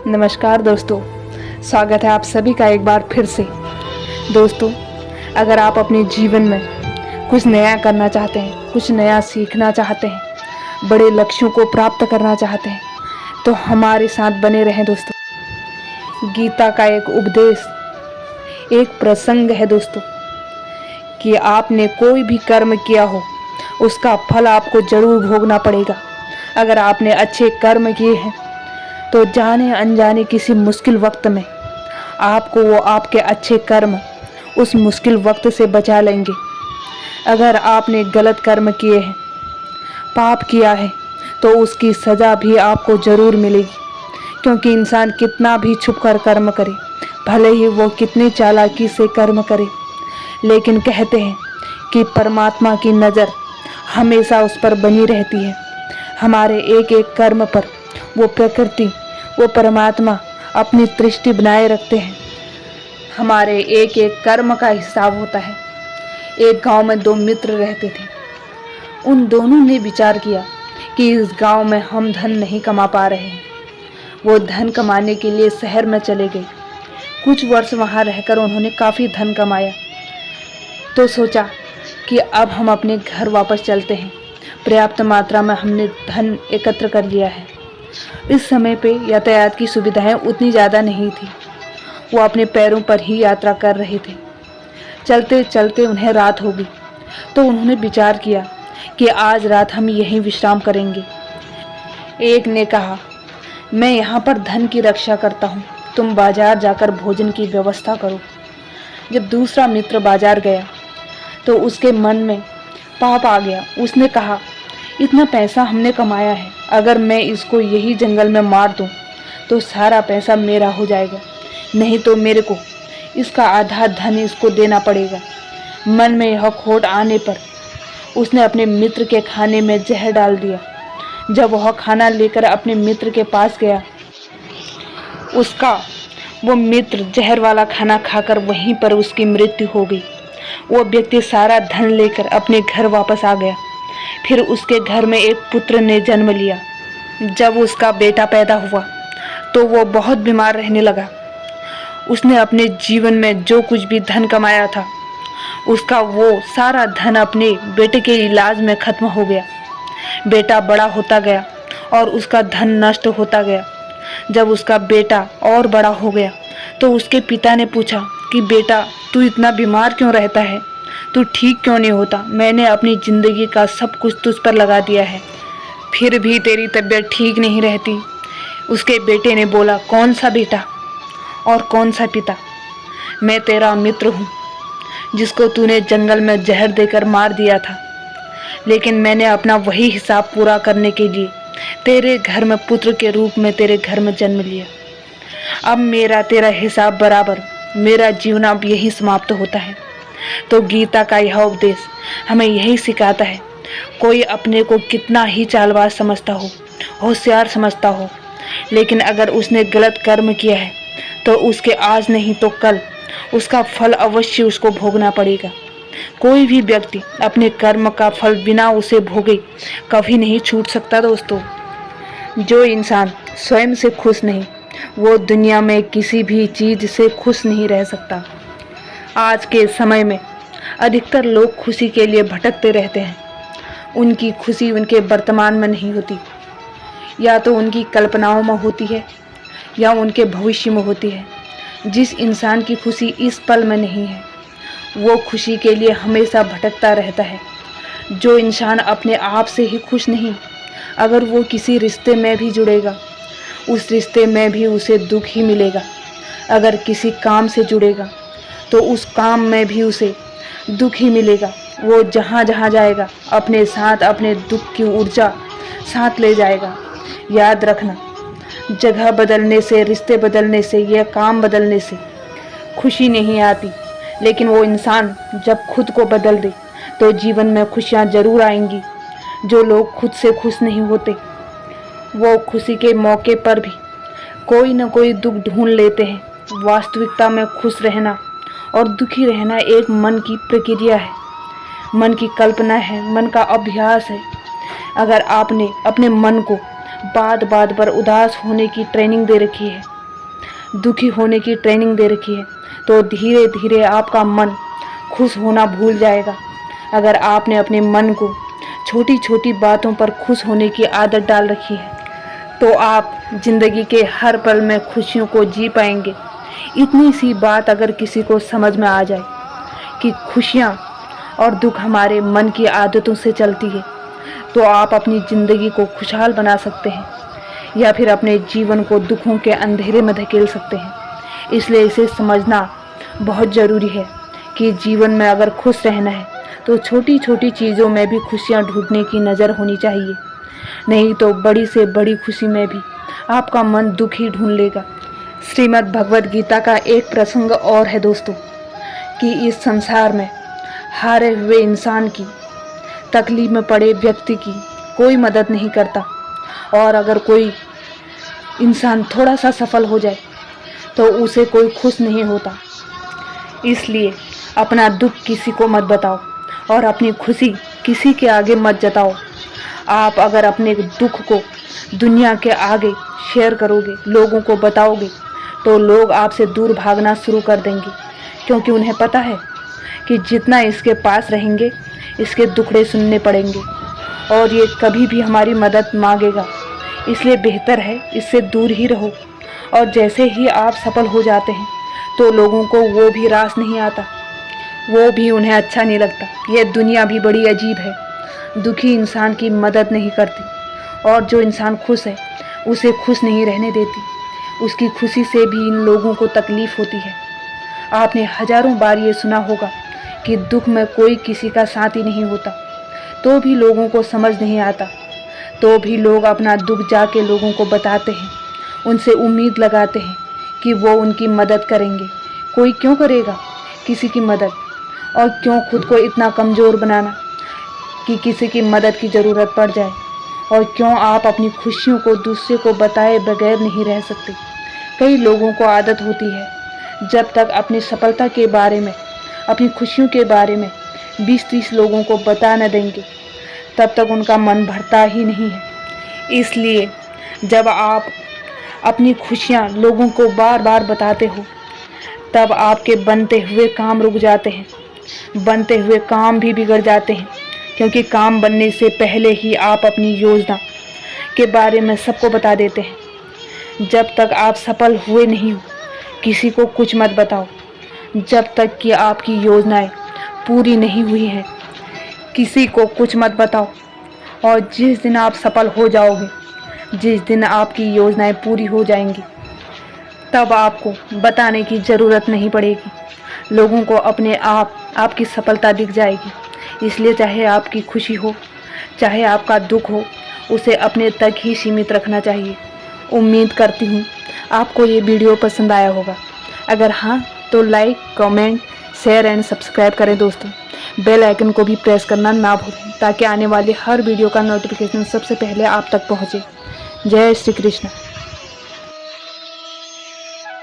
नमस्कार दोस्तों, स्वागत है आप सभी का एक बार फिर से। दोस्तों, अगर आप अपने जीवन में कुछ नया करना चाहते हैं, कुछ नया सीखना चाहते हैं, बड़े लक्ष्यों को प्राप्त करना चाहते हैं, तो हमारे साथ बने रहें दोस्तों। गीता का एक उपदेश, एक प्रसंग है दोस्तों, कि आपने कोई भी कर्म किया हो उसका फल आपको जरूर भोगना पड़ेगा। अगर आपने अच्छे कर्म किए हैं तो जाने अनजाने किसी मुश्किल वक्त में आपको वो आपके अच्छे कर्म उस मुश्किल वक्त से बचा लेंगे। अगर आपने गलत कर्म किए हैं, पाप किया है, तो उसकी सज़ा भी आपको ज़रूर मिलेगी। क्योंकि इंसान कितना भी छुप कर कर्म करे, भले ही वो कितनी चालाकी से कर्म करे, लेकिन कहते हैं कि परमात्मा की नज़र हमेशा उस पर बनी रहती है। हमारे एक एक कर्म पर वो प्रकृति, वो परमात्मा अपनी दृष्टि बनाए रखते हैं। हमारे एक एक कर्म का हिसाब होता है। एक गांव में दो मित्र रहते थे। उन दोनों ने विचार किया कि इस गांव में हम धन नहीं कमा पा रहे हैं। वो धन कमाने के लिए शहर में चले गए। कुछ वर्ष वहां रहकर उन्होंने काफ़ी धन कमाया, तो सोचा कि अब हम अपने घर वापस चलते हैं। पर्याप्त मात्रा में हमने धन एकत्र कर लिया है। इस समय पे यातायात की सुविधाएं उतनी ज़्यादा नहीं थी। वो अपने पैरों पर ही यात्रा कर रहे थे। चलते चलते उन्हें रात हो गई, तो उन्होंने विचार किया कि आज रात हम यहीं विश्राम करेंगे। एक ने कहा, मैं यहाँ पर धन की रक्षा करता हूँ, तुम बाजार जाकर भोजन की व्यवस्था करो। जब दूसरा मित्र बाजार गया तो उसके मन में पाप आ गया। उसने कहा, इतना पैसा हमने कमाया है, अगर मैं इसको यही जंगल में मार दूं तो सारा पैसा मेरा हो जाएगा, नहीं तो मेरे को इसका आधा धन इसको देना पड़ेगा। मन में यह खोट आने पर उसने अपने मित्र के खाने में जहर डाल दिया। जब वह खाना लेकर अपने मित्र के पास गया, उसका वो मित्र जहर वाला खाना खाकर वहीं पर उसकी मृत्यु हो गई। वो व्यक्ति सारा धन लेकर अपने घर वापस आ गया। फिर उसके घर में एक पुत्र ने जन्म लिया। जब उसका बेटा पैदा हुआ तो वो बहुत बीमार रहने लगा। उसने अपने जीवन में जो कुछ भी धन कमाया था, उसका वो सारा धन अपने बेटे के इलाज में खत्म हो गया। बेटा बड़ा होता गया और उसका धन नष्ट होता गया। जब उसका बेटा और बड़ा हो गया तो उसके पिता ने पूछा कि बेटा, तू इतना बीमार क्यों रहता है, तू ठीक क्यों नहीं होता? मैंने अपनी ज़िंदगी का सब कुछ तुझ पर लगा दिया है, फिर भी तेरी तबीयत ठीक नहीं रहती। उसके बेटे ने बोला, कौन सा बेटा और कौन सा पिता? मैं तेरा मित्र हूँ, जिसको तूने जंगल में जहर देकर मार दिया था, लेकिन मैंने अपना वही हिसाब पूरा करने के लिए तेरे घर में पुत्र के रूप में तेरे घर में जन्म लिया। अब मेरा तेरा हिसाब बराबर, मेरा जीवन अब यही समाप्त होता है। तो गीता का यह उपदेश हमें यही सिखाता है, कोई अपने को कितना ही चालबाज समझता हो, होशियार समझता हो, लेकिन अगर उसने गलत कर्म किया है तो उसके आज नहीं तो कल उसका फल अवश्य उसको भोगना पड़ेगा। कोई भी व्यक्ति अपने कर्म का फल बिना उसे भोगे कभी नहीं छूट सकता दोस्तों। जो इंसान स्वयं से खुश नहीं, वो दुनिया में किसी भी चीज़ से खुश नहीं रह सकता। आज के समय में अधिकतर लोग खुशी के लिए भटकते रहते हैं। उनकी खुशी उनके वर्तमान में नहीं होती, या तो उनकी कल्पनाओं में होती है या उनके भविष्य में होती है। जिस इंसान की खुशी इस पल में नहीं है, वो खुशी के लिए हमेशा भटकता रहता है। जो इंसान अपने आप से ही खुश नहीं, अगर वो किसी रिश्ते में भी जुड़ेगा, उस रिश्ते में भी उसे दुख ही मिलेगा। अगर किसी काम से जुड़ेगा तो उस काम में भी उसे दुख ही मिलेगा। वो जहाँ जहाँ जाएगा अपने साथ अपने दुख की ऊर्जा साथ ले जाएगा। याद रखना, जगह बदलने से, रिश्ते बदलने से या काम बदलने से खुशी नहीं आती, लेकिन वो इंसान जब खुद को बदल दे तो जीवन में खुशियाँ ज़रूर आएंगी। जो लोग खुद से खुश नहीं होते, वो खुशी के मौके पर भी कोई न कोई दुख ढूंढ लेते हैं। वास्तविकता में खुश रहना और दुखी रहना एक मन की प्रक्रिया है, मन की कल्पना है, मन का अभ्यास है। अगर आपने अपने मन को बात बात पर उदास होने की ट्रेनिंग दे रखी है दुखी होने की ट्रेनिंग दे रखी है, तो धीरे धीरे आपका मन खुश होना भूल जाएगा। अगर आपने अपने मन को छोटी छोटी बातों पर खुश होने की आदत डाल रखी है, तो आप जिंदगी के हर पल में खुशियों को जी पाएंगे। इतनी सी बात अगर किसी को समझ में आ जाए कि खुशियाँ और दुख हमारे मन की आदतों से चलती है, तो आप अपनी ज़िंदगी को खुशहाल बना सकते हैं या फिर अपने जीवन को दुखों के अंधेरे में धकेल सकते हैं। इसलिए इसे समझना बहुत ज़रूरी है कि जीवन में अगर खुश रहना है तो छोटी छोटी चीज़ों में भी खुशियाँ ढूंढने की नज़र होनी चाहिए, नहीं तो बड़ी से बड़ी खुशी में भी आपका मन दुख ही ढूंढ लेगा। श्रीमद् भगवद गीता का एक प्रसंग और है दोस्तों, कि इस संसार में हारे हुए इंसान की, तकलीफ में पड़े व्यक्ति की कोई मदद नहीं करता, और अगर कोई इंसान थोड़ा सा सफल हो जाए तो उसे कोई खुश नहीं होता। इसलिए अपना दुख किसी को मत बताओ और अपनी खुशी किसी के आगे मत जताओ। आप अगर अपने दुख को दुनिया के आगे शेयर करोगे, लोगों को बताओगे, तो लोग आपसे दूर भागना शुरू कर देंगे, क्योंकि उन्हें पता है कि जितना इसके पास रहेंगे इसके दुखड़े सुनने पड़ेंगे और ये कभी भी हमारी मदद मांगेगा। इसलिए बेहतर है इससे दूर ही रहो। और जैसे ही आप सफल हो जाते हैं तो लोगों को वो भी रास नहीं आता, वो भी उन्हें अच्छा नहीं लगता। यह दुनिया भी बड़ी अजीब है, दुखी इंसान की मदद नहीं करती और जो इंसान खुश है उसे खुश नहीं रहने देती। उसकी खुशी से भी इन लोगों को तकलीफ़ होती है। आपने हजारों बार ये सुना होगा कि दुख में कोई किसी का साथी नहीं होता, तो भी लोगों को समझ नहीं आता, तो भी लोग अपना दुख जाके लोगों को बताते हैं, उनसे उम्मीद लगाते हैं कि वो उनकी मदद करेंगे। कोई क्यों करेगा किसी की मदद, और क्यों खुद को इतना कमज़ोर बनाना कि किसी की मदद की ज़रूरत पड़ जाए। और क्यों आप अपनी खुशियों को दूसरे को बताए बगैर नहीं रह सकते। कई लोगों को आदत होती है, जब तक अपनी सफलता के बारे में, अपनी खुशियों के बारे में 20-30 लोगों को बता न देंगे, तब तक उनका मन भरता ही नहीं है। इसलिए जब आप अपनी खुशियाँ लोगों को बार बार बताते हो, तब आपके बनते हुए काम रुक जाते हैं, बनते हुए काम भी बिगड़ जाते हैं, क्योंकि काम बनने से पहले ही आप अपनी योजना के बारे में सबको बता देते हैं। जब तक आप सफल हुए नहीं हो, किसी को कुछ मत बताओ। जब तक कि आपकी योजनाएं पूरी नहीं हुई हैं, किसी को कुछ मत बताओ। और जिस दिन आप सफल हो जाओगे, जिस दिन आपकी योजनाएं पूरी हो जाएंगी, तब आपको बताने की ज़रूरत नहीं पड़ेगी। लोगों को अपने आप आपकी सफलता दिख जाएगी। इसलिए चाहे आपकी खुशी हो, चाहे आपका दुख हो, उसे अपने तक ही सीमित रखना चाहिए। उम्मीद करती हूँ आपको ये वीडियो पसंद आया होगा। अगर हाँ तो like, comment, share and subscribe करें दोस्तों। बेल आइकन को भी प्रेस करना ना भूलें, ताकि आने वाली हर वीडियो का नोटिफिकेशन सबसे पहले आप तक पहुँचे। जय श्री कृष्ण।